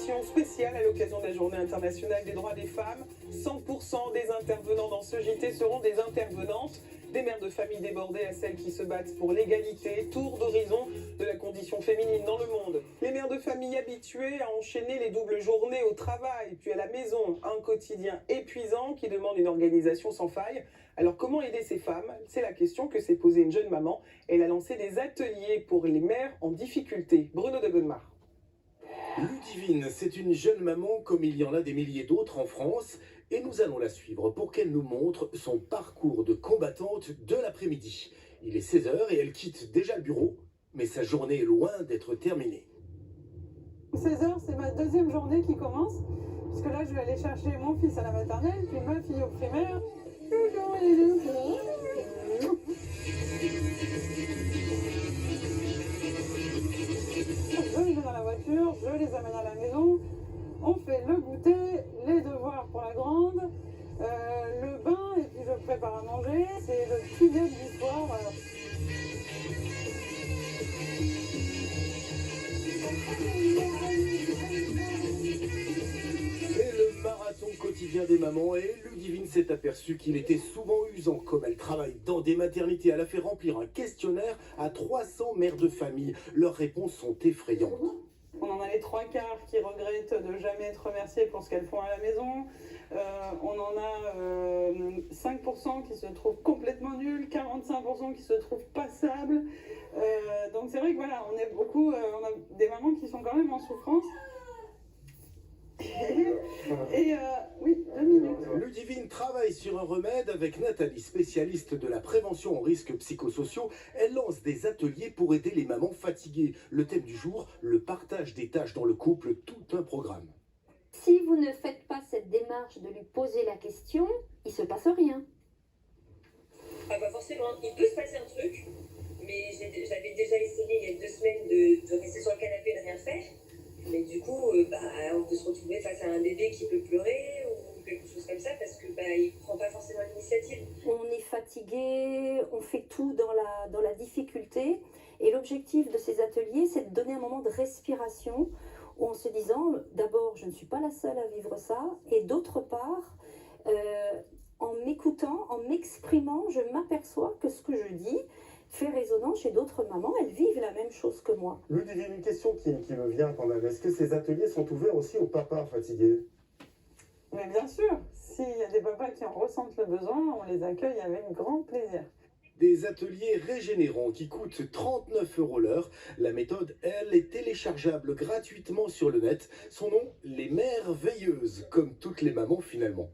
émission spéciale à l'occasion de la Journée internationale des droits des femmes. 100% des intervenants dans ce JT seront des intervenantes, des mères de famille débordées à celles qui se battent pour l'égalité, tour d'horizon de la condition féminine dans le monde. Les mères de famille habituées à enchaîner les doubles journées au travail, puis à la maison, un quotidien épuisant qui demande une organisation sans faille. Alors comment aider ces femmes? C'est la question que s'est posée une jeune maman. Elle a lancé des ateliers pour les mères en difficulté. Bruno de Godemar. Ludivine, c'est une jeune maman comme il y en a des milliers d'autres en France et nous allons la suivre pour qu'elle nous montre son parcours de combattante de l'après-midi. Il est 16 h et elle quitte déjà le bureau, mais sa journée est loin d'être terminée. 16 h, c'est ma deuxième journée qui commence, puisque là je vais aller chercher mon fils à la maternelle, puis ma fille au primaire. Je les mets dans la voiture, je les amène à la maison, on fait le goûter, les devoirs pour la grande, le bain, et puis je prépare à manger. C'est le petit déj du soir. C'est le marathon quotidien des mamans et Ludivine s'est aperçue qu'il était souvent usant. Comme elle travaille dans des maternités, elle a fait remplir un questionnaire à 300 mères de famille. Leurs réponses sont effrayantes. On en a les 3/4 qui regrettent de jamais être remerciées pour ce qu'elles font à la maison. On en a 5% qui se trouvent complètement nuls, 45% qui se trouvent passables. Donc c'est vrai que voilà, on est beaucoup, on a des mamans qui sont quand même en souffrance. Oui, 2 minutes. Ludivine travaille sur un remède avec Nathalie, spécialiste de la prévention aux risques psychosociaux. Elle lance des ateliers pour aider les mamans fatiguées. Le thème du jour, le partage des tâches dans le couple, tout un programme. Si vous ne faites pas cette démarche de lui poser la question, il ne se passe rien. Ah bah forcément, il peut se passer un truc, mais j'avais déjà essayé il y a 2 semaines de rester sur le canapé et de rien faire. Mais du coup, on peut se retrouver face à un bébé qui peut pleurer ou quelque chose comme ça parce que il ne prend pas forcément l'initiative. On est fatigué, on fait tout dans la difficulté. Et l'objectif de ces ateliers, c'est de donner un moment de respiration en se disant, d'abord, je ne suis pas la seule à vivre ça. Et d'autre part, en m'écoutant, en m'exprimant, je m'aperçois que ce que je dis fait résonance chez d'autres mamans, elles vivent la même chose que moi. Ludivine, une question qui me vient quand même. Est-ce que ces ateliers sont ouverts aussi aux papas fatigués? Mais bien sûr, s'il y a des papas qui en ressentent le besoin, on les accueille avec grand plaisir. Des ateliers régénérants qui coûtent 39 € l'heure. La méthode, elle, est téléchargeable gratuitement sur le net. Son nom, les mères veilleuses, comme toutes les mamans finalement.